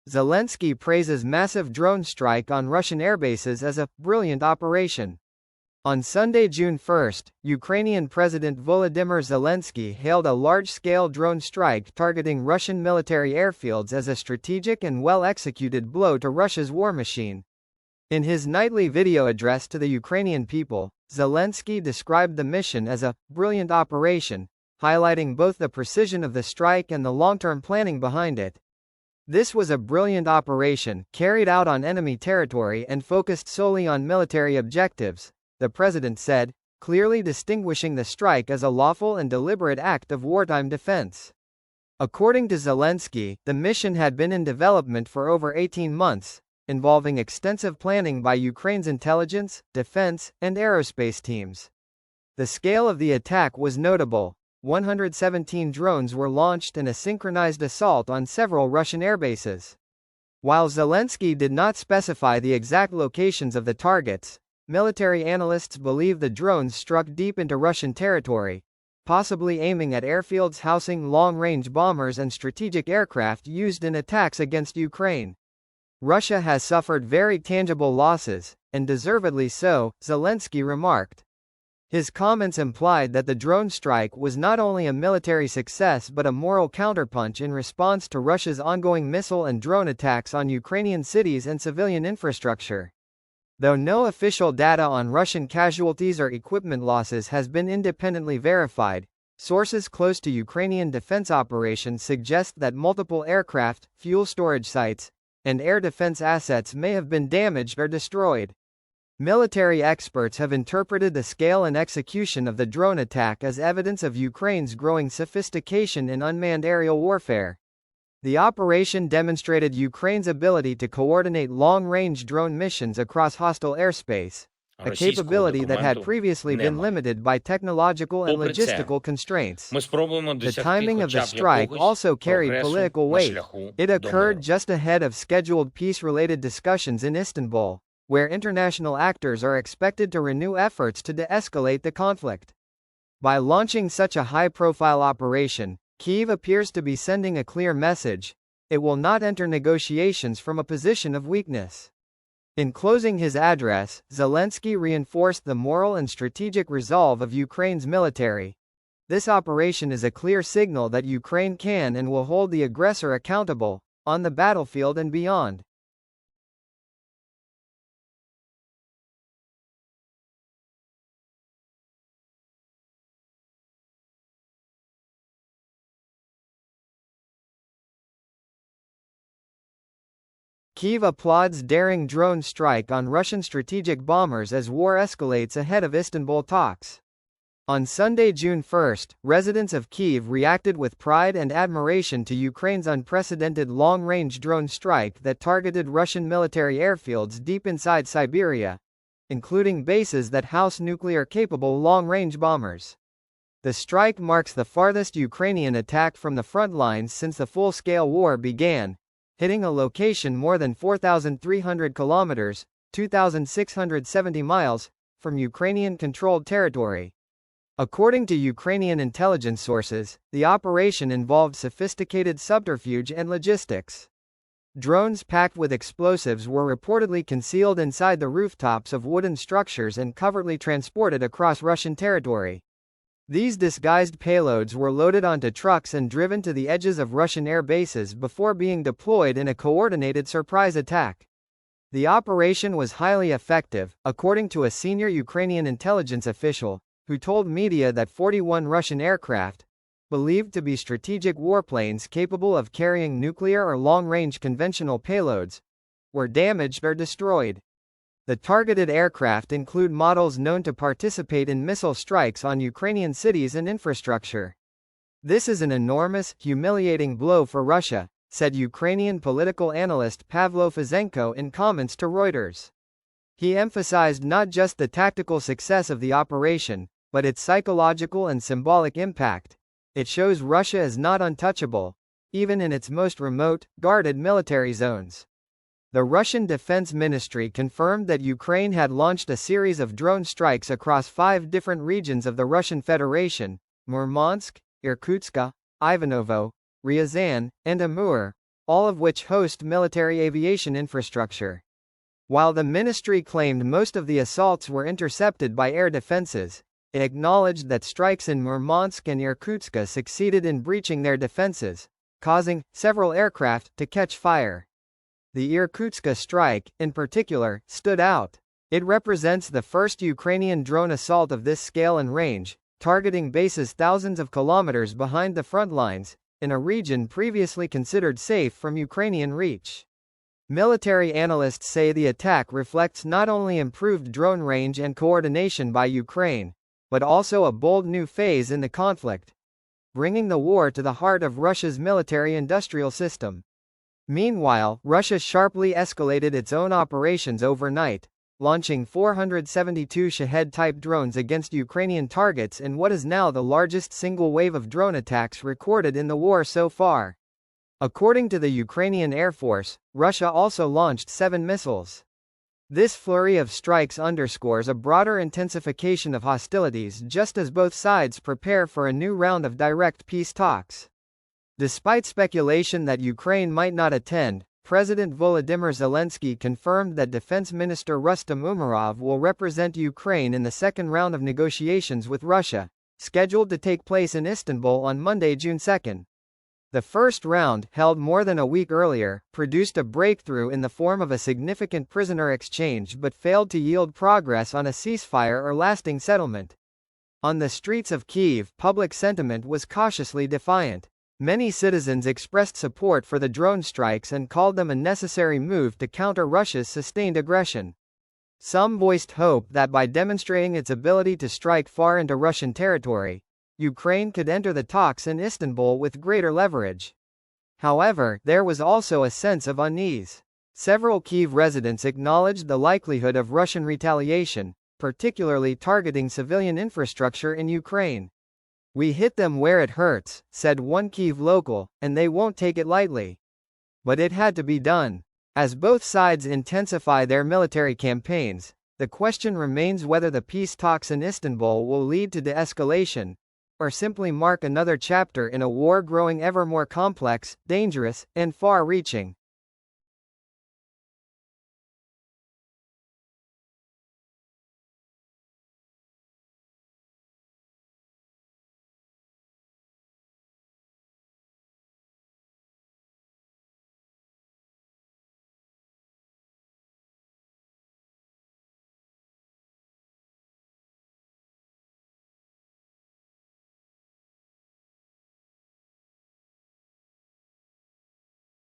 Zelensky praises massive drone strike on Russian airbases as a brilliant operation. On Sunday, June 1, Ukrainian President Volodymyr Zelensky hailed a large-scale drone strike targeting Russian military airfields as a strategic and well-executed blow to Russia's war machine. In his nightly video address to the Ukrainian people, Zelensky described the mission as a brilliant operation, highlighting both the precision of the strike and the long-term planning behind it. This was a brilliant operation, carried out on enemy territory and focused solely on military objectives, the president said, clearly distinguishing the strike as a lawful and deliberate act of wartime defense. According to Zelensky, the mission had been in development for over 18 months, involving extensive planning by Ukraine's intelligence, defense, and aerospace teams. The scale of the attack was notable. 117 drones were launched in a synchronized assault on several Russian airbases. While Zelensky did not specify the exact locations of the targets, military analysts believe the drones struck deep into Russian territory, possibly aiming at airfields housing long-range bombers and strategic aircraft used in attacks against Ukraine. Russia has suffered very tangible losses, and deservedly so, Zelensky remarked. His comments implied that the drone strike was not only a military success but a moral counterpunch in response to Russia's ongoing missile and drone attacks on Ukrainian cities and civilian infrastructure. Though no official data on Russian casualties or equipment losses has been independently verified, sources close to Ukrainian defense operations suggest that multiple aircraft, fuel storage sites, and air defense assets may have been damaged or destroyed. Military experts have interpreted the scale and execution of the drone attack as evidence of Ukraine's growing sophistication in unmanned aerial warfare. The operation demonstrated Ukraine's ability to coordinate long-range drone missions across hostile airspace, a capability that had previously been limited by technological and logistical constraints. The timing of the strike also carried political weight. It occurred just ahead of scheduled peace-related discussions in Istanbul, where international actors are expected to renew efforts to de-escalate the conflict. By launching such a high-profile operation, Kyiv appears to be sending a clear message: it will not enter negotiations from a position of weakness. In closing his address, Zelensky reinforced the moral and strategic resolve of Ukraine's military. This operation is a clear signal that Ukraine can and will hold the aggressor accountable, on the battlefield and beyond. Kyiv applauds daring drone strike on Russian strategic bombers as war escalates ahead of Istanbul talks. On Sunday, June 1, residents of Kyiv reacted with pride and admiration to Ukraine's unprecedented long-range drone strike that targeted Russian military airfields deep inside Siberia, including bases that house nuclear-capable long-range bombers. The strike marks the farthest Ukrainian attack from the front lines since the full-scale war began, hitting a location more than 4,300 kilometers, 2,670 miles, from Ukrainian-controlled territory. According to Ukrainian intelligence sources, the operation involved sophisticated subterfuge and logistics. Drones packed with explosives were reportedly concealed inside the rooftops of wooden structures and covertly transported across Russian territory. These disguised payloads were loaded onto trucks and driven to the edges of Russian air bases before being deployed in a coordinated surprise attack. The operation was highly effective, according to a senior Ukrainian intelligence official, who told media that 41 Russian aircraft, believed to be strategic warplanes capable of carrying nuclear or long-range conventional payloads, were damaged or destroyed. The targeted aircraft include models known to participate in missile strikes on Ukrainian cities and infrastructure. This is an enormous, humiliating blow for Russia, said Ukrainian political analyst Pavlo Fizenko in comments to Reuters. He emphasized not just the tactical success of the operation, but its psychological and symbolic impact. It shows Russia is not untouchable, even in its most remote, guarded military zones. The Russian Defense Ministry confirmed that Ukraine had launched a series of drone strikes across 5 different regions of the Russian Federation: Murmansk, Irkutsk, Ivanovo, Ryazan, and Amur, all of which host military aviation infrastructure. While the ministry claimed most of the assaults were intercepted by air defenses, it acknowledged that strikes in Murmansk and Irkutsk succeeded in breaching their defenses, causing several aircraft to catch fire. The Irkutsk strike, in particular, stood out. It represents the first Ukrainian drone assault of this scale and range, targeting bases thousands of kilometers behind the front lines, in a region previously considered safe from Ukrainian reach. Military analysts say the attack reflects not only improved drone range and coordination by Ukraine, but also a bold new phase in the conflict, bringing the war to the heart of Russia's military-industrial system. Meanwhile, Russia sharply escalated its own operations overnight, launching 472 Shahed-type drones against Ukrainian targets in what is now the largest single wave of drone attacks recorded in the war so far. According to the Ukrainian Air Force, Russia also launched 7 missiles. This flurry of strikes underscores a broader intensification of hostilities just as both sides prepare for a new round of direct peace talks. Despite speculation that Ukraine might not attend, President Volodymyr Zelensky confirmed that Defense Minister Rustem Umerov will represent Ukraine in the second round of negotiations with Russia, scheduled to take place in Istanbul on Monday, June 2. The first round, held more than a week earlier, produced a breakthrough in the form of a significant prisoner exchange but failed to yield progress on a ceasefire or lasting settlement. On the streets of Kyiv, public sentiment was cautiously defiant. Many citizens expressed support for the drone strikes and called them a necessary move to counter Russia's sustained aggression. Some voiced hope that by demonstrating its ability to strike far into Russian territory, Ukraine could enter the talks in Istanbul with greater leverage. However, there was also a sense of unease. Several Kyiv residents acknowledged the likelihood of Russian retaliation, particularly targeting civilian infrastructure in Ukraine. "We hit them where it hurts," said one Kyiv local, "and they won't take it lightly." But it had to be done. As both sides intensify their military campaigns, the question remains whether the peace talks in Istanbul will lead to de-escalation, or simply mark another chapter in a war growing ever more complex, dangerous, and far-reaching.